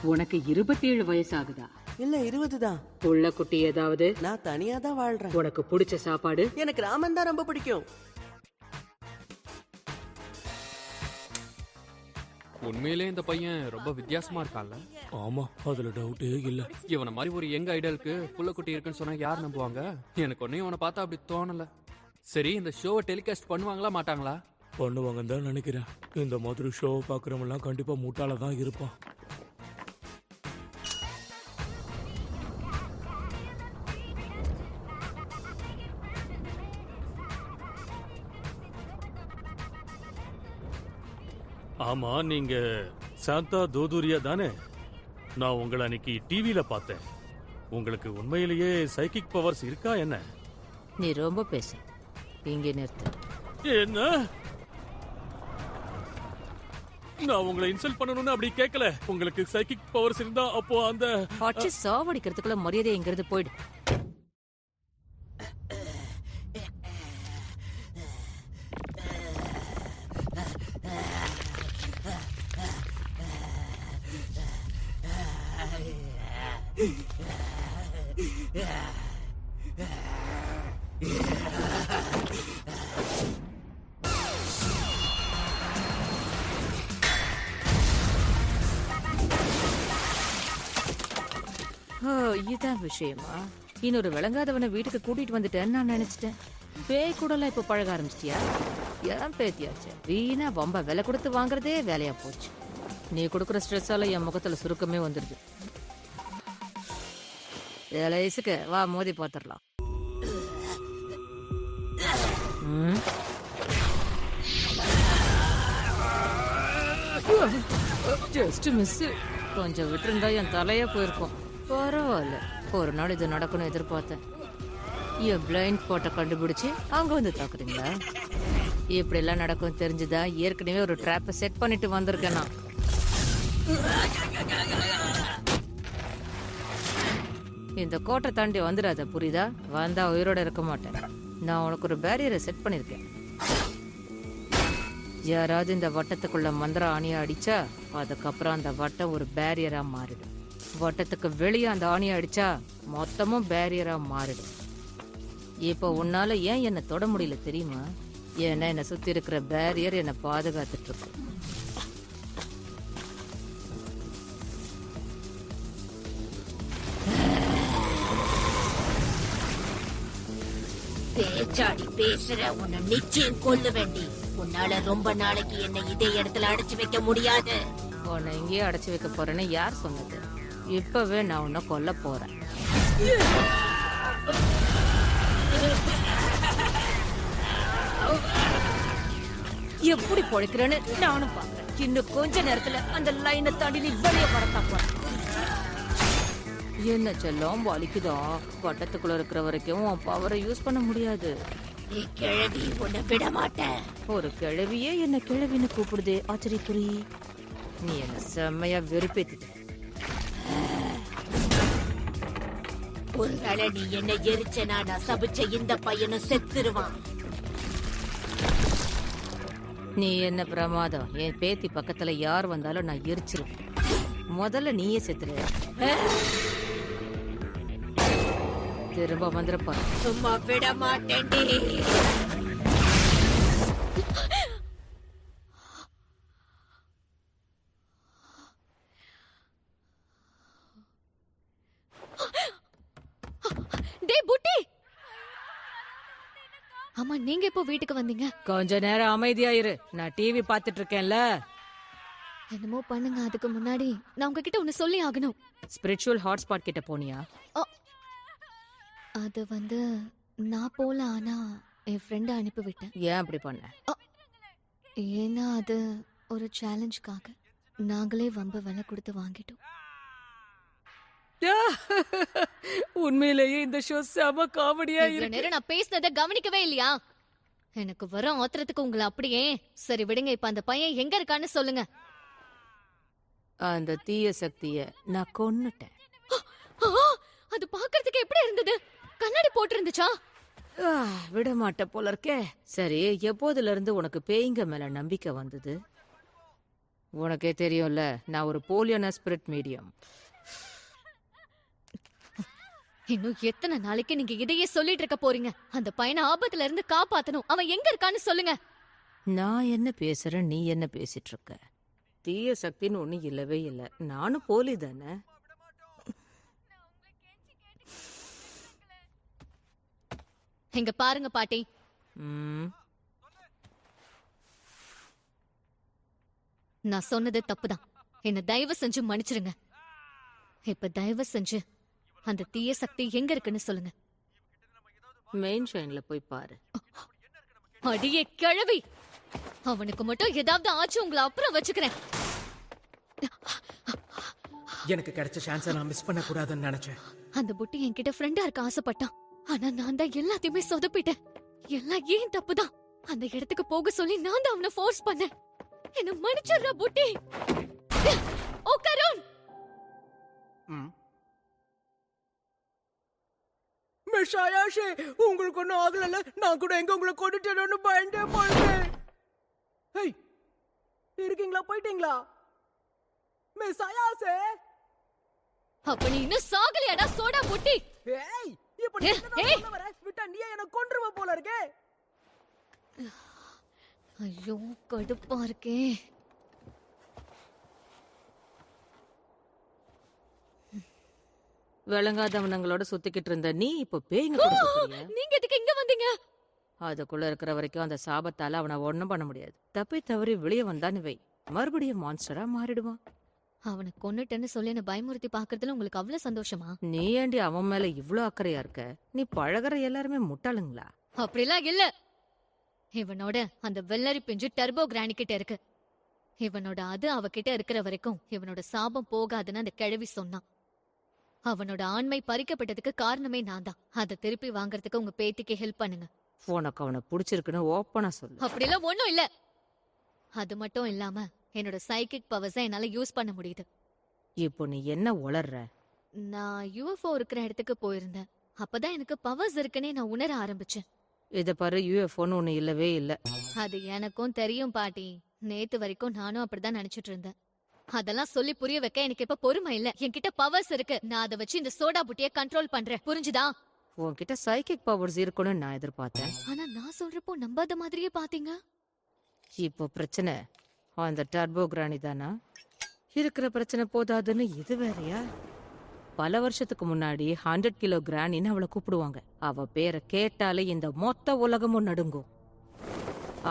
உனக்கு 27 வயசு ஆகுதா? இல்ல 20 தான். புள்ள குட்டி ஏதாவது? நான் தனியா தான் வாழ்றேன். உனக்கு பிடிச்ச சாப்பாடு? எனக்கு ராமன் தான் ரொம்ப பிடிக்கும். உண்மையிலே இந்த பையன் ரொம்ப வித்தியாசமா இருக்கான்ல. ஆமா, அதுல டவுட்டே இல்ல. இவனை மாதிரி ஒரு யங் ஐடலுக்கு புள்ள குட்டி இருக்குன்னு சொன்னா யார் நம்புவாங்க? எனக்கு ஒன்னும் இவனை பார்த்தா அப்படி தோணல. சரி, இந்த ஷோவை டெலிகாஸ்ட் பண்ணுவாங்களா மாட்டாங்களா? பண்ணுவாங்கன்னு தான் நினைக்கிறேன். இந்த மாதிரி ஷோ பாக்குறவங்க எல்லாம் கண்டிப்பா முட்டாள தான் இருப்பான். ஆமா, நீங்க சாந்தா தோதூரியா தானே? நான் உங்களை அன்னைக்கு டிவியில பார்த்தேன். உங்களுக்கு உண்மையிலேயே சைக்கிக் பவர்ஸ் இருக்கா என்ன? நீ ரொம்ப பேசு. இங்கே நிறுத்து. என்ன? நான் உங்களை இன்சல்ட் பண்ணணும்னு அப்படி கேட்கல. உங்களுக்கு சைக்கிக் பவர்ஸ் இருந்தா அப்போ அந்த அடிச்சு சாவடிக்கிறதுக்குள்ள மரியாதை எங்கிறது போயிடு. இதான் விஷயமா? இன்னொரு விளங்காதவனை வீட்டுக்கு கூட்டிட்டு வந்துட்டேன்னு நான் நினைச்சிட்டேன். பேய் கூடலாம் இப்ப பழக ஆரம்பிச்சிட்டியா? ஏன் பேத்தியாச்சு, வீணா வம்ப விலை கொடுத்து வாங்குறதே வேலையா போச்சு. நீ கொடுக்குற ஸ்ட்ரெஸ்ஸால என் முகத்துல சுருக்கமே வந்துடுது. வயசுக்கு வா, மோதி பாத்துடலாம். Just miss. கொஞ்சம் விட்டுருந்தா என் தலையா போயிருக்கும். பரவாயில்ல, ஒரு நாள் இது நடக்கணும் எதிர்பார்த்தேன். என் பிளைண்ட் ஸ்பாட்டை கண்டுபிடிச்சு அங்க வந்து தாக்குறீங்களா? இப்படி எல்லாம் நடக்கும் தெரிஞ்சுதான் ஏற்கனவே ஒரு ட்ராப்பை செட் பண்ணிட்டு வந்திருக்கேன் நான். இந்த கோட்டை தாண்டி வந்துடாத, புரியுதா? வந்தா உயிரோட இருக்க மாட்டேன். நான் உனக்கு ஒரு பேரியரை செட் பண்ணிருக்கேன். யாராவது இந்த வட்டத்துக்குள்ள மந்திர ஆணியை அடிச்சா அதுக்கப்புறம் அந்த வட்டம் ஒரு பேரியரா மாறிடும். வட்டத்துக்கு வெளியே அந்த ஆணியை அடிச்சா மொத்தமும் பேரியரா மாறிடும். இப்போ உன்னால ஏன் என்ன தொட முடியல தெரியுமா? ஏன்னா என்னை சுத்தி இருக்கிற பேரியர் என்னை பாதுகாத்துட்டு இருக்கு. பேச்சாடி பேசுற உன்னை நிச்சயம் கொல்ல வேண்டி. உன்னால ரொம்ப நாளைக்கு என்ன இதே இடத்துல அடைச்சு வைக்க முடியாது. உன்னை இங்கேயே அடைச்சு வைக்க போறேன்னு யார் சொன்னது? இப்பவே நான் உன்னை கொல்ல போறேன். எப்படி பொழைக்கிறேன்னு நானும் பாக்குறேன். இன்னும் கொஞ்ச நேரத்துல அந்த லைனை தாண்டி நீ வெளியே வரத்தா போற. என்ன செல்லம் வலிக்குதா? வட்டத்துக்குள்ள இருக்கிற வரைக்கும் உன் பவரை யூஸ் பண்ண முடியாது. கிழவி உன்னை விட மாட்டேன். ஒரு கிழவியே என்ன கிழவின்னு கூப்பிடுதே, ஆச்சரியக்குறி. நீ என்ன செம்மையா வெறுப்பேத்திட்ட. ஒருவேளை நீ என்ன எரிச்சனா நான் சபிச்ச இந்த பையனும் செத்துருவான். நீ என்ன பிரமாதம். என் பேத்தி பக்கத்துல யார் வந்தாலும் நான் எரிச்சிருவேன். முதல்ல நீயே செத்துரு. திரும்ப வந்துருப்பா. சும்மா விட மாட்டேன்டி. அம்மா, நீங்க எப்போ வீட்டுக்கு வந்தீங்க? கொஞ்ச நேரம் அமைதியாயிரு, நான் டிவி பாத்துட்டு இருக்கேன்ல. என்னமோ பண்ணுங்க, அதுக்கு முன்னாடி நான் உங்ககிட்ட ஒன்னு சொல்லி ஆகணும். ஸ்பிரிச்சுவல் ஹாட்ஸ்பாட் கிட்ட போனியா? அது நான் போல, ஆனா என் ஃப்ரெண்ட அனுப்பி விட்டேன். ஏன் அப்படி பண்ண? ஏன்னா அது ஒரு சேலஞ்சுக்காக. நாங்களே வம்ப விலை கொடுத்து வாங்கிட்டோம். உண்மையிலேயே இந்த ஷோ செம காமெடியா இருக்கு. நேரம் நான் பேசினதை கவனிக்கவே இல்லையா? எனக்கு வர ஆத்திரத்துக்கு உங்களை அப்படியே. சரி விடுங்க, இப்ப அந்த பையன் எங்க இருக்கான்னு சொல்லுங்க. அந்த தீய சக்திய நான் கொன்னுட்டேன். அது பாக்குறதுக்கு எப்படி இருந்தது? கண்ணாடி போட்டு இருந்துச்சா? விட மாட்ட போல இருக்கே. சரி, எப்போதுல இருந்து உனக்கு பேய்ங்க மேல நம்பிக்கை வந்தது? உனக்கே தெரியும்ல, நான் ஒரு போலியான ஸ்பிரிட் மீடியம். இன்னும் எத்தனை நாளைக்கு நீங்க இதையே சொல்லிட்டு இருக்க போறீங்க? அந்த பையனை ஆபத்துல இருந்து காப்பாத்தணும். அவன் எங்க இருக்கான்னு சொல்லுங்க. நான் என்ன பேசுறேன், நீ என்ன பேசிட்டு இருக்க? தீய சக்தின்னு ஒண்ணு இல்லவே இல்லை. நானும் போலி தானே. இங்க பாருங்க பாட்டி, ம், நான் சொன்னது தப்புதான். என்ன தயவு செஞ்சு மன்னிச்சிருங்க. இப்ப தயவு செஞ்சு அந்த தீய சக்தி எங்க இருக்குன்னு சொல்லுங்க. மெயின் ஷைன்ல போய் பாரு. அடியே கிழவி, அவனுக்கு மட்டும் ஏதாவது ஆச்சு உங்களை அப்புறம் வச்சுக்கிறேன். எனக்கு கிடைச்ச சான்ஸை நான் மிஸ் பண்ண கூடாதுன்னு நினைச்சேன். அந்த புட்டி என்கிட்ட ஃப்ரெண்டா இருக்க ஆசைப்பட்டான். ஆனா நான் தான் எல்லாத்தையுமே சொதப்பிட்டேன். எல்லாம் ஏன் தப்புதான். அந்த இடத்துக்கு போக சொல்லி நான் தான் அவனை ஃபோர்ஸ் பண்ணேன். என்ன மன்னிச்சிடுறா புட்டி. ஓ கருண், மிஸ் ஆயாஷே, உங்களுக்கு ஒன்றும் ஆகல. நான் கூட எங்க உங்களை கொண்டுட்டேன்னு பயந்தே போயிட்டேன். ஹேய், இருக்கீங்களா? போயிட்டீங்களா மிஸ் ஆயாஷே? அப்ப நீ இன்னும் சாகலையாடா சோடா புட்டி? ஏய், இப்ப நீ என்ன சொல்ல வர? விட்டா நீ என்ன கொன்றுவ போல இருக்கே. ஐயோ கடுப்பா இருக்கே. விளங்காதவனங்களோட சுத்திக்கிட்டு இருந்த நீ இப்ப பேய்ங்க கூட சுத்துறியா? நீங்க எதுக்கு இங்க வந்தீங்க? அதுக்குள்ள இருக்கிற வரைக்கும் அந்த சாபத்தால அவனை ஒண்ணும் பண்ண முடியாது. தப்பி தவறி வெளியே வந்தான்னு வை, மறுபடியும் மான்ஸ்டரா மாறிடுவான். அவனை கொன்னுட்டேன்னு சொல்லி என்ன பயமுறுத்தி பாக்குறதுல உங்களுக்கு அவ்வளவு சந்தோஷமா? நீ ஏண்டி அவன் மேல இவ்ளோ அக்கறையா இருக்க? நீ பழகுற எல்லாருமே முட்டாளுங்களா? அப்படிலாம் இல்ல. இவனோட அந்த வெள்ளரி பிஞ்சு டர்போ கிராணி கிட்ட இருக்கு. இவனோட அது அவகிட்ட இருக்கிற வரைக்கும் இவனோட சாபம் போகாதுன்னு அந்த கிழவி சொன்னான். அவனோட ஆண்மை பறிக்கப்பட்டதுக்கு காரணமே நான் தான். அதை திருப்பி வாங்கறதுக்கு உங்க பேத்திக்கு ஹெல்ப் பண்ணுங்க. உனக்கு அவனை பிடிச்சிருக்குன்னு ஓப்பனா சொல்லு. அப்படிலாம் ஒண்ணும் இல்ல. அது மட்டும் இல்லாம என்னோட சைக்கிக் பவர்ஸை என்னால யூஸ் பண்ண முடியுது. இப்போ நீ என்ன உளர்ற? நான் யூஎஃப்ஓ இருக்கிற இடத்துக்கு போயிருந்தேன். அப்பதான் எனக்கு பவர்ஸ் இருக்குன்னே நான் உணர ஆரம்பிச்சேன். இத பாரு, யூஎஃப்ஓன்னு ஒண்ணு இல்லவே இல்ல. அது எனக்கும் தெரியும் பாட்டி. நேத்து வரைக்கும் நானும் அப்படிதான் நினைச்சிட்டு இருந்தேன். அதெல்லாம் சொல்லி புரிய வைக்க எனக்கு இப்ப பொறுமை இல்ல. என்கிட்ட பவர்ஸ் இருக்கு. நான் அதை வச்சு இந்த சோடா புட்டிய கண்ட்ரோல் பண்றேன். புரிஞ்சுதா? உன்கிட்ட சைக்கிக் பவர்ஸ் இருக்குன்னு நான் எதிர்பார்த்தேன். ஆனா நான் சொல்றப்போ நம்பாத மாதிரியே பாத்தீங்க. இப்போ பிரச்சனை அந்த டர்போ கிராணி தானா? இருக்கிற பிரச்சனை போதாதுன்னு இது வேறயா? பல வருஷத்துக்கு முன்னாடி 100 கிலோ கிராணின்னு அவளை கூப்பிடுவாங்க. அவ பேரை கேட்டாலே இந்த மொத்த உலகமும் நடுங்கும்.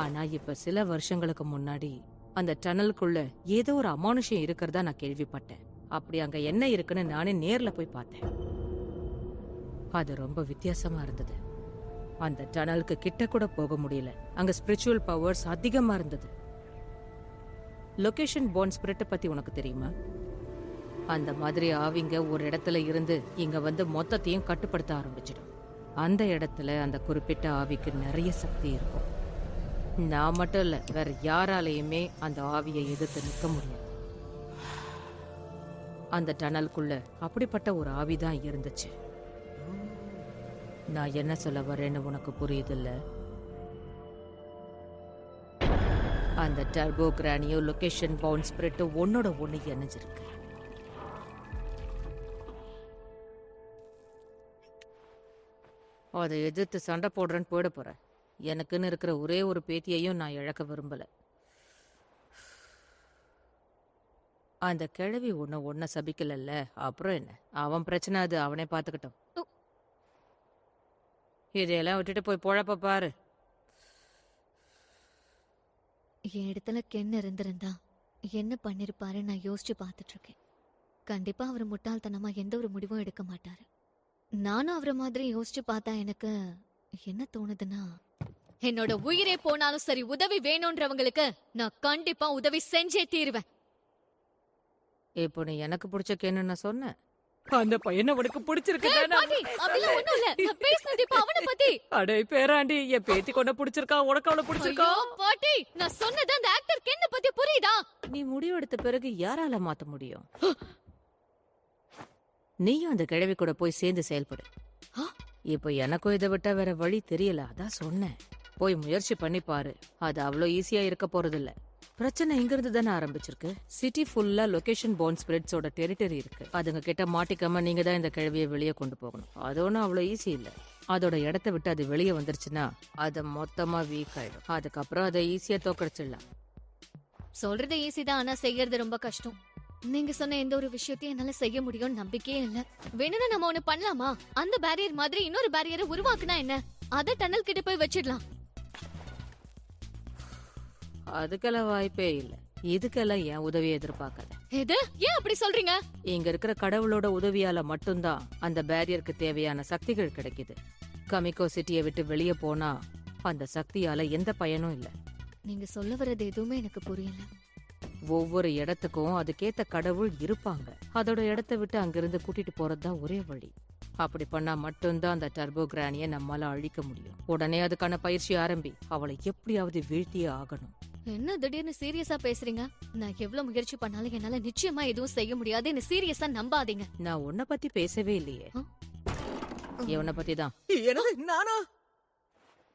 ஆனா இப்ப சில வருஷங்களுக்கு முன்னாடி அந்த டனலுக்குள்ள ஏதோ ஒரு அமானுஷம் இருக்கிறதா நான் கேள்விப்பட்டேன். அப்படி அங்க என்ன இருக்குன்னு நானே நேர்ல போய் பார்த்தேன். அது ரொம்ப வித்தியாசமா இருந்தது. அந்த டனலுக்கு கிட்ட கூட போக முடியல. அங்க ஸ்பிரிச்சுவல் பவர்ஸ் அதிகமா இருந்தது. லொகேஷன் போன் ஸ்பிரிட்டை பத்தி உனக்கு தெரியுமா? அந்த மாதிரி ஆவிங்க ஒரு இடத்துல இருந்து இங்க வந்து மொத்தத்தையும் கட்டுப்படுத்த ஆரம்பிச்சிடும். அந்த இடத்துல அந்த குறிப்பிட்ட ஆவிக்கு நிறைய சக்தி இருக்கும். நான் மட்டும் இல்ல, வேற யாராலையுமே அந்த ஆவியை எதிர்த்து நிற்க முடியாது. அந்த டனலுக்குள்ள அப்படிப்பட்ட ஒரு ஆவிதான் இருந்துச்சு. நான் என்ன சொல்ல வரேன்னு உனக்கு புரியுதில்ல? அந்த டர்போ கிரானியோ லொகேஷன் பவுண்ட் ஸ்பிரிட் ஒன்னோட ஒண்ணு இணைஞ்சிருக்கு. அதை எதிர்த்து சண்டை போடுறேன்னு போயிட போற. எனக்குன்னு இருக்கிற ஒரே ஒரு பேத்தியையும் நான் இழக்க விரும்பல. அந்த கிழவி ஒன்ன சபிக்கலல்ல, அப்புறம் என்ன? அவன் பிரச்சனை, அது அவனே பாத்துக்கிட்டோம். இதையெல்லாம் விட்டுட்டு போய் பொழப்ப பாரு. என் இடத்துல கென் இருந்திருந்தா என்ன பண்ணிருப்பாரு நான் யோசிச்சு பாத்துட்டு இருக்கேன். கண்டிப்பா அவர் முட்டாள்தனமா எந்த ஒரு முடிவும் எடுக்க மாட்டாரு. நானும் அவரை மாதிரி யோசிச்சு பார்த்தா எனக்கு என்ன தோணுதுன்னா, என்னோட உயிரே போனாலும் சரி உதவி வேணும்ன்றவங்களுக்கு நான் கண்டிப்பா உதவி செஞ்சே தீருவேன். இப்போ நீ எனக்கு பிடிச்ச கேன்னு நான் சொன்னேன். அந்த பையனை உனக்கு பிடிச்சிருக்கு. அப்படிலாம் ஒண்ணும் இல்ல. நான் பேசுனது இப்ப அவனை பத்தி. அடே பேராண்டி, என் பேத்தி கொண்ட பிடிச்சிருக்கா, உனக்கு அவளை பிடிச்சிருக்கா? ஐயோ, பாட்டி, நான் சொன்னது அந்த ஆக்டர் கென்ன பத்தி புரியுதா? நீ முடிவெடுத்த பிறகு யாரால மாத்த முடியும்? நீயும் அந்த கிழவி கூட போய் சேர்ந்து செயல்படு. இப்போ எனக்கும் இதை விட்டா வேற வழி தெரியல, அதான் சொன்னேன். போய் முயற்சி பண்ணி பாரு. அது அவ்வளோ ஈஸியா இருக்க போறதில்ல. பிரச்சனை இங்க இருந்து தானே ஆரம்பிச்சிருக்கு. சிட்டி ஃபுல்லா லொகேஷன் பவுண்ட் ஸ்பிரிட்ஸோட டெரிட்டரி இருக்கு. அதுங்க கிட்ட மாட்டிக்காம நீங்க தான் இந்த கிழவியை வெளியே கொண்டு போகணும். அது ஒன்றும் அவ்வளோ ஈஸி இல்ல. அதோட இடத்த விட்டு அது வெளியே வந்துருச்சுன்னா அது மொத்தமா வீக் ஆயிடும். அதுக்கப்புறம் அதை ஈஸியா தோக்கடிச்சிடலாம். சொல்றது ஈஸி தான், ஆனா செய்யறது ரொம்ப கஷ்டம். நீங்க சொன்ன எந்த ஒரு விஷயத்தையும் என்னால செய்ய முடியும்னு நம்பிக்கையே இல்ல. வேணும்னா நம்ம ஒண்ணு பண்ணலாமா? அந்த பேரியர் மாதிரி இன்னொரு பேரியரை உருவாக்குனா என்ன? அத டனல் கிட்ட போய் வச்சிடலாம். அதுக்கெல்லாம் வாய்ப்பே இல்ல. இதுக்கெல்லாம் என் உதவியை எதிர்பார்க்காத. எது? ஏன் அப்படி சொல்றீங்க? இங்க இருக்கிற கடவுளோட உதவியால மட்டும்தான் அந்த பேரியருக்கு தேவையான சக்திகள் கிடைக்குது. கமிகோ சிட்டியை விட்டு வெளியே போனா அந்த சக்தியால எந்த பயனும் இல்ல. நீங்க சொல்ல வர்றது எதுவுமே எனக்கு புரியல. ஒவ்வொரு இடத்துக்கும் அதுக்கேத்த கடவுள் இருப்பாங்க. அதோட இடத்த விட்டு அங்கிருந்து கூட்டிட்டு போறதுதான் ஒரே வழி. அப்படி பண்ணா மட்டும்தான் அந்த டர்போ கிரானிய நம்மால அழிக்க முடியும். உடனே அதுக்கான பயிற்சி ஆரம்பி. அவளை எப்படியாவது வீழ்த்தியே ஆகணும். என்ன திடீர்னு சீரியஸா பேசுறீங்க? நான் எவ்வளவு முயற்சி பண்ணாலும் என்னால நிச்சயமா எதுவும் செய்ய முடியாது. என்ன சீரியஸா நம்பாதீங்க. நான் உன்னை பத்தி பேசவே இல்லையே. இவனை பத்தி தான். என்னது நானா?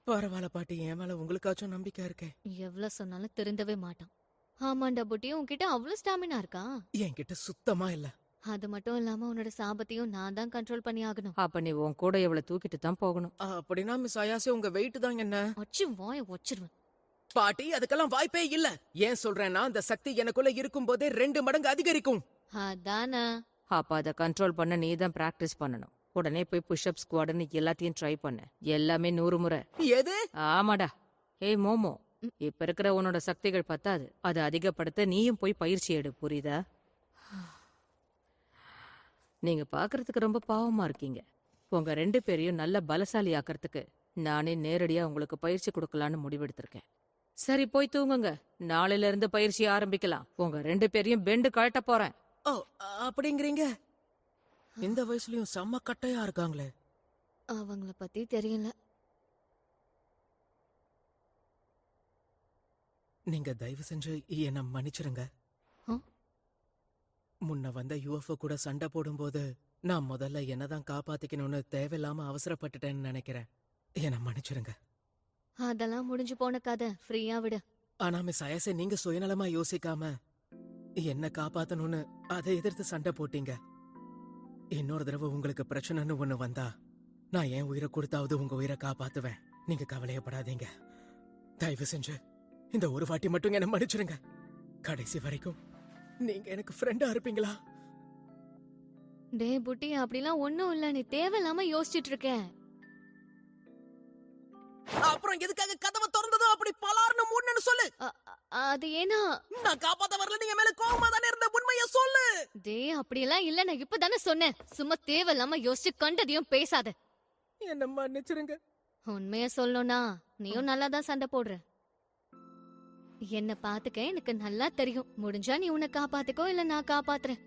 பரவாயில்ல பாட்டி, என் மேல உங்களுக்காச்சும் நம்பிக்கை இருக்கே. எவ்வளவு சொன்னாலும் திருந்தவே மாட்டான். ஆமாண்டா புட்டி, உன்கிட்ட அவ்வளவு ஸ்டாமினா இருக்கா? என்கிட்ட சுத்தமா இல்ல. அது மட்டும் இல்லாம உன்னோட சாபத்தையும் நான் தான் கண்ட்ரோல் பண்ணி ஆகணும். அப்ப நீ உன் கூட இவளை தூக்கிட்டு தான் போகணும். அப்படின்னா மிஸ் அயாசே உங்க வெயிட் தான் என்ன? அச்சு வாய வச்சிருவேன். பாட்டி, அதுக்கெல்லாம் வாய்ப்பே இல்ல. ஏன் சொல்றேன்னா அந்த சக்தி எனக்குள்ள இருக்கும் போதே 2 மடங்கு அதிகரிக்கும். அதானே. அப்ப அதை கண்ட்ரோல் பண்ண நீ தான் பிராக்டிஸ் பண்ணணும். உடனே போய் புஷ்அப் ஸ்குவாட்னு எல்லாத்தையும் ட்ரை பண்ண. எல்லாமே 100 முறை. எது? ஆமாடா. ஏய் மோமோ, இப்ப இருக்கிற உன்னோட சக்திகள் பத்தாது. அதை அதிகப்படுத்த நீயும் போய் பயிற்சி எடு, புரியுதா? நீங்க பாக்குறதுக்கு ரொம்ப பாவமா இருக்கீங்க. உங்க 2 பேரையும் நல்ல பலசாலி ஆக்கிறதுக்கு நானே நேரடியா உங்களுக்கு பயிற்சி கொடுக்கலான்னு முடிவெடுத்திருக்கேன். சரி, போய் தூங்குங்க. நாளையில இருந்து பயிற்சி ஆரம்பிக்கலாம். உங்க 2 பேரையும் பெண்டு கழட்ட போறேன். ஓ, அப்படிங்கிறீங்க? இந்த வயசுலயும் செம்ம கட்டையா இருக்காங்களே. அவங்கள பத்தி தெரியல. நீங்க தயவு செஞ்சு என்ன மன்னிச்சிருங்க. முன்ன வந்த யுஎஃப்ஓ கூட சண்டை போடும்போது நான் முதல்ல என்னதான் காப்பாத்திக்கணும்னு தேவையில்லாம அவசரப்பட்டுட்டேன்னு நினைக்கிறேன். என்ன மன்னிச்சிருங்க. அதெல்லாம் முடிஞ்சு போன கதை. ஃப்ரீயா விடு. ஆனா மிஸ் அயசே, நீங்க சுயநலமா யோசிக்காம என்ன காப்பாத்தணும்னு அதை எதிர்த்து சண்டை போட்டீங்க. இன்னொரு தடவை உங்களுக்கு பிரச்சனைன்னு ஒண்ணு வந்தா நான் என் உயிரை கொடுத்தாவது உங்க உயிரை காப்பாத்துவேன். நீங்க கவலையப்படாதீங்க. தயவு செஞ்சு இந்த ஒரு வாட்டி மட்டும் என்ன மன்னிச்சிருங்க. கடைசி வரைக்கும் நீங்க எனக்கு ஃப்ரெண்டா இருப்பீங்களா? டே புட்டி, அப்படிலாம் ஒண்ணும் இல்ல. நீ தேவையில்லாம யோசிச்சுட்டு இருக்க. அப்புறம் எதுக்காக கதவை திறந்ததும் அப்படி பலார்னு மூடுன்னு சொல்லு. அது ஏனா நான் காப்பாத்த வரல, நீங்க மேல கோவமா தானே இருந்த. உண்மையை சொல்லு. டே அப்படியெல்லாம் இல்ல. நான் இப்பதானே சொன்னேன். சும்மா தேவையில்லாம யோசிச்சு கண்டதையும் பேசாத. என்ன மன்னிச்சிருங்க. உண்மைய சொல்லணும்னா நீயும் நல்லா தான் சண்டை போடுற. என்ன பாத்துக்க எனக்கு நல்லா தெரியும். முடிஞ்சா நீ உன்னை காப்பாத்துக்கோ, இல்ல நான் காப்பாத்துறேன்.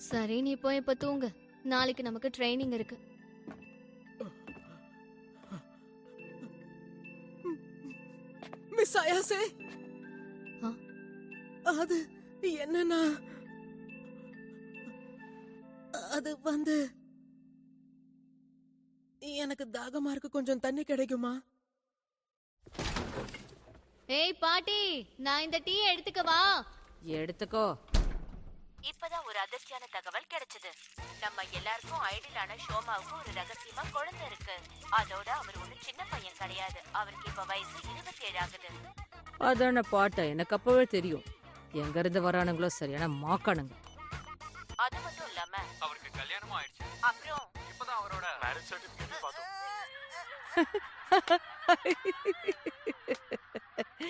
சரி, நீ போய் இப்ப தூங்கு. நாளைக்கு நமக்கு ட்ரைனிங் இருக்கு. மிஸ் அயாசே, அது என்னன்னா அது வந்து எனக்கு தாகமா இருக்கு. கொஞ்சம் தண்ணி கிடைக்குமா? ஏய் பாட்டி, நான் இந்த டீ எடுத்துக்கவா? எடுத்துக்கோ. இப்பதான் ஒரு அதிர்ச்சியான தகவல் கிடைச்சது. நம்ம எல்லாருக்கும் ஐடியலான ஷோமாவுக்கு ஒரு ரகசியமா குழந்தை இருக்கு. அதோட அவர் ஒண்ணு சின்ன பையன் கிடையாது. அவருக்கு இப்ப வயசு 27 ஆகுது. அதான பாட்ட எனக்கு அப்பவே தெரியும். எங்க இருந்து வரானுங்களோ சரியான மாக்கானுங்க. அது மட்டும் இல்லாம அவருக்கு கல்யாணமும் ஆயிடுச்சு. அப்புறம் இப்பதான் அவரோட மேரேஜ் சர்டிபிகேட் பார்த்தோம்.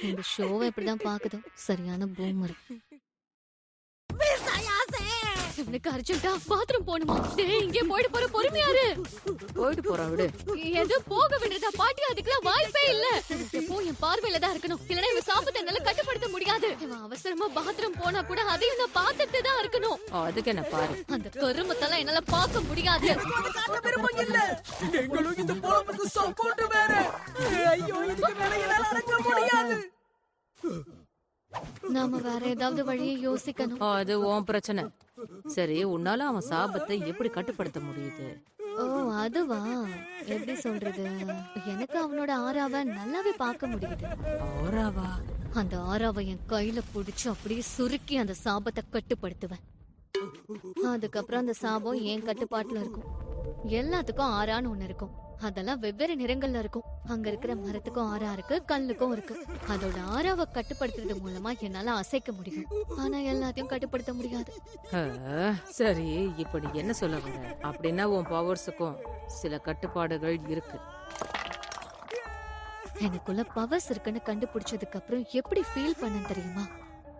இந்த ஷோவை இப்படிதான் பாக்குது. சரியான பூமர். எனக்கு அர்ஜென்ட்டா பாத்ரூம் போணுமா? டேய், இங்கே போயிட்டு போற. பொறுமையாரு. போயிட்டு போறா விடு. எது போக வேண்டியதா பாட்டி? அதுக்கெல்லாம் வாய்ப்பே இல்ல. எப்போ என் பார்வையில தான் இருக்கணும். இல்லனா இவன் சாப்பிட்ட என்னால கட்டுப்படுத்த முடியாது. இவன் அவசரமா பாத்ரூம் போனா கூட அதையும் நான் பார்த்துட்டு தான் இருக்கணும். அதுக்கு என்ன பாரு. அந்த கருமத்தெல்லாம் என்னால பார்க்க முடியாது. விருப்பம் இல்ல. எங்களும் இந்த பொழப்புக்கு சப்போர்ட் வேற. ஐயோ, இதுக்கு மேல என்னால அடக்க முடியாது. நாம வேற ஏதாவது வழியை யோசிக்கணும். அது உன் பிரச்சனை. சரி, உன்னால அவன் சாபத்தை எப்படி கட்டுப்படுத்த முடியுது? ஓ அதுவா எப்படி சொல்றது, எனக்கு அவனோட ஆறாவை நல்லாவே பார்க்க முடியுது. ஆறாவா? அந்த ஆறாவை என் கையில புடிச்சு அப்படியே சுருக்கி அந்த சாபத்தை கட்டுப்படுத்துவேன். அதுக்கப்புறம் அந்த சாபம் என் கட்டுப்பாட்டுல இருக்கும். எல்லாத்துக்கும் ஆறான்னு ஒண்ணு இருக்கும். அதெல்லாம் வெவ்வேறு நிறங்கள்ல இருக்கும். அங்க இருக்கிற மரத்துக்கும் ஆறா இருக்கு, கல்லுக்கும் இருக்கு. அதோட ஆறாவை கட்டுப்படுத்துறது மூலமா என்னால அசைக்க முடியும். ஆனா எல்லாத்தையும் கட்டுப்படுத்த முடியாது. சரி, இப்ப நீ என்ன சொல்ல வர? அப்படின்னா உன் பவர்ஸுக்கும் சில கட்டுப்பாடுகள் இருக்கு. எனக்குள்ள பவர்ஸ் இருக்குன்னு கண்டுபிடிச்சதுக்கு அப்புறம் எப்படி ஃபீல் பண்ண தெரியுமா?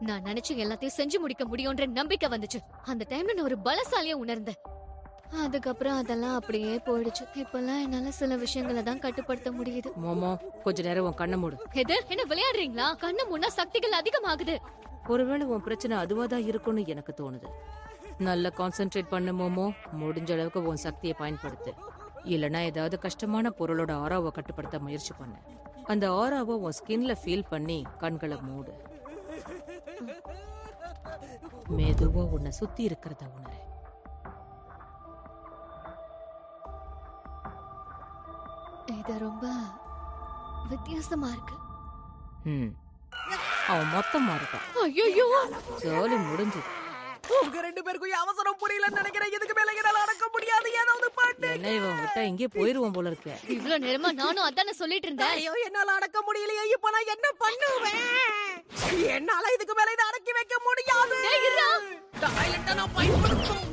நான் நினைச்சு எல்லாத்தையும் செஞ்சு முடிக்க முடியும்ன்ற நம்பிக்கை வந்துச்சு. அந்த டைம்ல நான் ஒரு பலசாலியா உணர்ந்தேன். அதுக்கப்புறம் அதெல்லாம் அப்படியே போயிடுச்சு. இப்பெல்லாம் என்னால சில விஷயங்களை தான் கட்டுப்படுத்த முடியுது. மோமோ, கொஞ்ச நேரம் உன் கண்ணை மூடு. எது என்ன விளையாடுறீங்களா? கண்ணு முன்னா சக்திகள் அதிகமாகுது. ஒருவேளை உன் பிரச்சனை அதுவாதான் இருக்கும்னு எனக்கு தோணுது. நல்லா கான்சென்ட்ரேட் பண்ணு மோமோ. முடிஞ்ச அளவுக்கு உன் சக்தியை பயன்படுத்து. இல்லனா ஏதாவது கஷ்டமான பொருளோட ஆராவை கட்டுப்படுத்த முயற்சி பண்ணு. அந்த ஆராவை உன் ஸ்கின்ல ஃபீல் பண்ணி கண்களை மூடு. மெதுவா உன்னை சுத்தி இருக்கிறத உணரு. இது ரொம்ப வித்தியாசமா இருக்கு. அவன் மொத்தமா இருக்கான். ஐயோ, ஜோலி முடிஞ்சது. உங்க ரெண்டு பேருக்கும் அவசரம் புரியலன்னு நினைக்கிறேன். இதுக்கு மேல என்னால அடக்க முடியாது. ஏதாவது பாட்டு. என்ன இவன் விட்டா இங்கே போயிருவோம் போல இருக்க. இவ்வளவு நேரமா நானும் அதானே சொல்லிட்டு இருந்தேன். ஐயோ, என்னால அடக்க முடியலையே. இப்ப நான் என்ன பண்ணுவேன்? என்னால இதுக்கு மேல இதை அடக்கி வைக்க முடியாது. டாய்லெட்டை நான் பயன்படுத்தும்.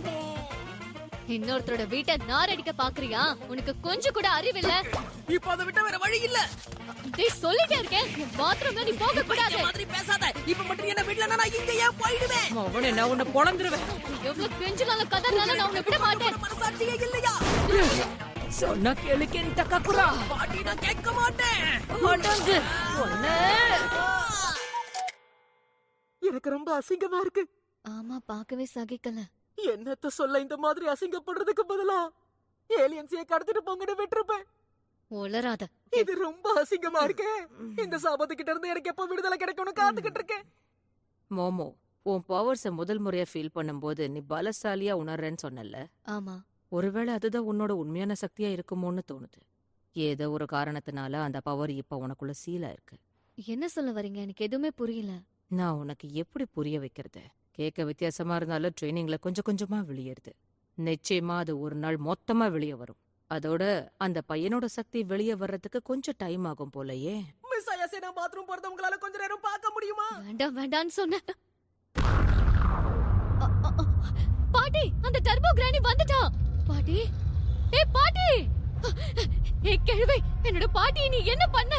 இன்னொருத்தரோட வீட்டை நாரடிக்க பாக்குறியா? உனக்கு கொஞ்சம் கூட அறிவில்ல. இப்ப அதை விட்ட வேற வழி இல்ல. டேய், சொல்லிட்டே இருக்கேன், பாத்ரூம்ல நீ போக கூடாது. மாதிரி பேசாத. இப்ப மட்டும் என்ன வீட்ல நான் இங்கேயே போயிடுவேன். அவனை நான் உன்னை பொளந்துருவேன். எவ்வளவு கெஞ்சலால கதறனால நான் உன்னை விட மாட்டேன். மனசாட்சியே இல்லையா? சொன்னா கேளுக்கேன் தக்காக்குறா. பாட்டி, நான் கேட்க மாட்டேன். அடங்கு. ஒண்ணு. எனக்கு ரொம்ப அசிங்கமா இருக்கு. ஆமா, பார்க்கவே சகிக்கல. என்னத்த சொல்ல, இந்த மாதிரி அசிங்கப்படுறதுக்கு பதிலா ஏலியன்ஸையே கடத்திட்டு போங்கன்னு விட்டுருப்பேன். உளராத. இது ரொம்ப அசிங்கமா இருக்கே. இந்த சாபத்துக்கிட்ட இருந்து எனக்கு எப்ப விடுதலை கிடைக்கும்னு காத்துக்கிட்டு இருக்கேன். மோமோ, உன் பவர்ஸ முதல் முறையா ஃபீல் பண்ணும்போது நீ பலசாலியா உணர்றேன்னு சொன்னல. ஆமா, ஒருவேளை அதுதான் உன்னோட உண்மையான சக்தியா இருக்குமோன்னு தோணுது. ஏதோ ஒரு காரணத்தினால அந்த பவர் இப்ப உனக்குள்ள சீலா இருக்கு. என்ன சொல்ல வரீங்க? எனக்கு எதுவுமே புரியல. நான் உனக்கு எப்படி புரிய வைக்கிறது? கேட்க வித்தியாசமா இருந்தாலும் ட்ரைனிங்ல கொஞ்சம் கொஞ்சமா வெளியேறுது. நிச்சயமா அது ஒரு நாள் மொத்தமா வெளியே வரும். அதோட அந்த பையனோட சக்தி வெளியே வர்றதுக்கு கொஞ்சம் டைம் ஆகும் போலயே. மிஸ் ஐயாசே, நான் பாத்ரூம் போறத உங்களால கொஞ்ச நேரம் பார்க்க முடியுமா? வேண்டாம் வேண்டான்னு சொன்ன. பாட்டி, அந்த டர்போ கிரானி வந்துட்டா. பாட்டி, பாட்டி, கிழவை, என்னோட பாட்டி நீ என்ன பண்ண?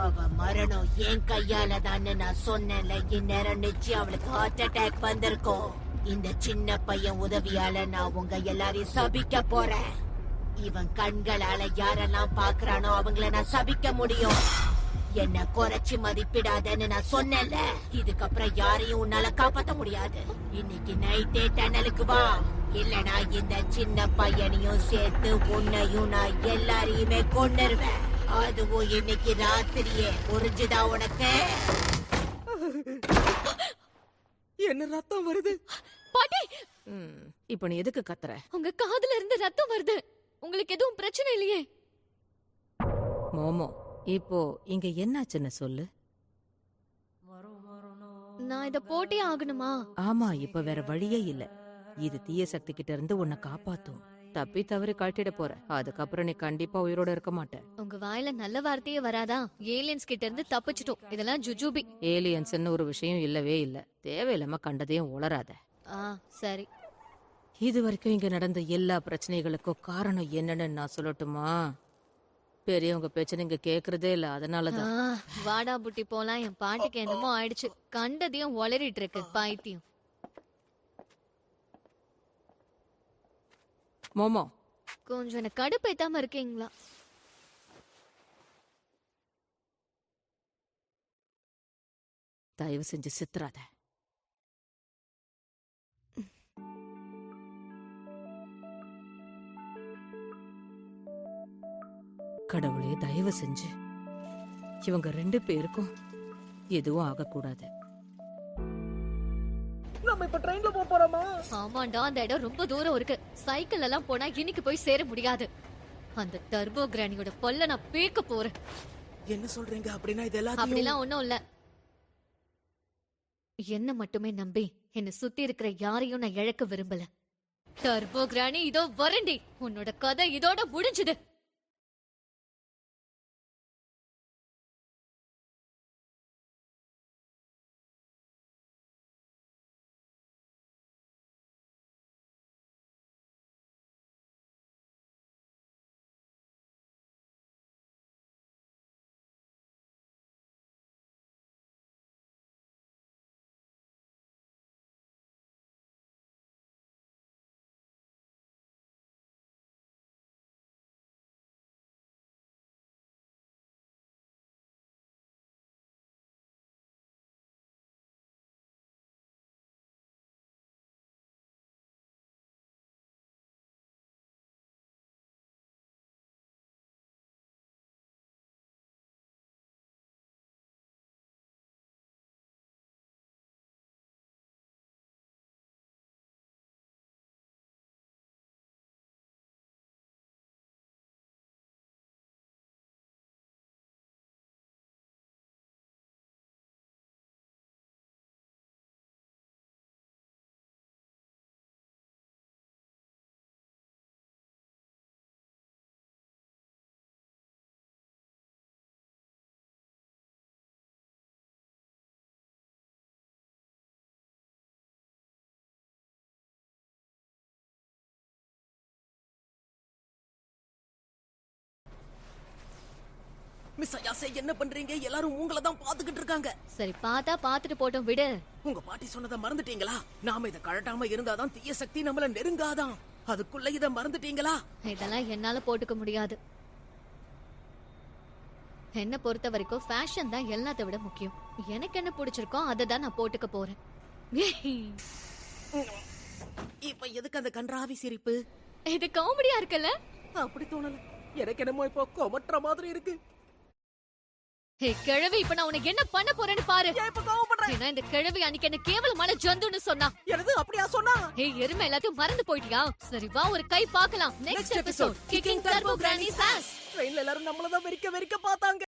அவ மரணம் என் கையால தான். நான் சொன்னேன்ல, இந்நேரம் நிச்சயம் அவளுக்கு ஹார்ட் அட்டாக் வந்திருக்கும். இந்த சின்ன பையன் உதவியால நான் உங்க எல்லாரையும் சபிக்க போறேன். இவன் கண்களால யாரெல்லாம் பாக்குறானோ அவங்கள நான் சபிக்க முடியும். என்ன குறைச்சு மதிப்பிடாதன்னு நான் சொன்னேன்ல. இதுக்கப்புறம் யாரையும் உன்னால காப்பாத்த முடியாது. இன்னைக்கு நைட்டே டனலுக்கு வா. இல்லனா இந்த சின்ன பையனையும் சேர்த்து உன்னையும் நான் எல்லாரையுமே கொன்னுருவேன். அதுவும் இன்னைக்கு ராத்திரியே புரிஞ்சுதா உனக்கு? என்ன ரத்தம் வருது? பாட்டி, இப்ப நீ எதுக்கு கத்துற? உங்க காதுல இருந்து ரத்தம் வருது. உங்களுக்கு எதுவும் பிரச்சனை இல்லையே? மோமோ, இப்போ இங்க என்னாச்சுன்னு சொல்லு. நான் இத போட்டே ஆகணுமா? ஆமா, இப்ப வேற வழியே இல்ல. இது தீய சக்தி கிட்ட இருந்து உன்னை காப்பாத்தும். தப்பி தவறி கழட்டிட போற. அதுக்கப்புறம் நீ கண்டிப்பா உயிரோட இருக்க மாட்ட. உங்க வாயில நல்ல வார்த்தையே வராதா? ஏலியன்ஸ் கிட்ட இருந்து தப்பிச்சிட்டோம். இதெல்லாம் ஜுஜுபி. ஏலியன்ஸ்னு ஒரு விஷயம் இல்லவே இல்ல. தேவையில்லாம கண்டதையும் உளராத. சரி. இது வரைக்கும் இங்க நடந்த எல்லா பிரச்சனைகளுக்கும் காரணம் என்னன்னு நான் சொல்லட்டுமா? பெரியவங்க பேச்ச நீங்க கேக்குறதே இல்ல, அதனாலதான். வாடா புட்டி போலாம். என் பாட்டுக்கு என்னமோ ஆயிடுச்சு. கண்டதையும் ஒளறிட்டு இருக்கு பைத்தியம். மோமோ, கொஞ்சம் எனக்கு கடுப்பேத்தாம இருக்கீங்களா? தயவு செஞ்சு சித்ராத. கடவுளே, தயவு செஞ்சு இவங்க ரெண்டு பேருக்கும் எதுவும் ஆகக்கூடாது. நம்ம இப்ப ட்ரெயின்ல போறோமா? ஆமாண்டா, அந்த இடம் ரொம்ப தூரம் இருக்கு. சைக்கிள் எல்லாம் போனா இன்னைக்கு போய் சேர முடியாது. அந்த டர்போ கிராணியோட பொல்ல நான் பேக்க போறேன். என்ன சொல்றீங்க? அப்படின்னா இது எல்லாத்தையும் அப்படிலாம் ஒண்ணும் இல்ல. என்ன மட்டுமே நம்பி என்ன சுத்தி இருக்கிற யாரையும் நான் இழக்க விரும்பல. டர்போ கிராணி இதோ வரண்டி. உன்னோட கதை இதோட முடிஞ்சுது. மிஸ் அயாசே என்ன பண்றீங்க? எல்லாரும் உங்களை தான் பாத்துக்கிட்டு இருக்காங்க. சரி பார்த்தா பாத்துட்டு போட்டோம் விடு. உங்க பாட்டி சொன்னதை மறந்துட்டீங்களா? நாம இத கழட்டாம இருந்தாதான் தீய சக்தி நம்மள நெருங்காதான். அதுக்குள்ள இத மறந்துட்டீங்களா? இதெல்லாம் என்னால போட்டுக்க முடியாது. என்ன பொறுத்த வரைக்கும் ஃபேஷன் தான் எல்லாத்த விட முக்கியம். எனக்கு என்ன பிடிச்சிருக்கோ அதை தான் நான் போட்டுக்க போறேன். இப்ப எதுக்கு அந்த கன்றாவி சிரிப்பு? இது காமெடியா இருக்குல்ல? அப்படி தோணல. எனக்கு என்னமோ இப்போ கொமட்டுற மாதிரி இருக்கு. ஹே கிழவி, இப்ப நான் உனக்கு என்ன பண்ண போறேன்னு பாரு. ஏன் இப்ப கோவப்படுற? ஏன்னா இந்த கிழவி அன்னைக்கு என்ன கேவலமான ஜந்துன்னு சொன்னா. எனது அப்படியா சொன்னா? ஹே எருமை, எல்லாத்தையும் மறந்து போயிட்டியா? சரி வா ஒரு கை பார்க்கலாம். Next episode kicking turbo grannies as. ட்ரெயின்ல எல்லாரும் நம்மள தான் வெறிக்க பார்த்தாங்க.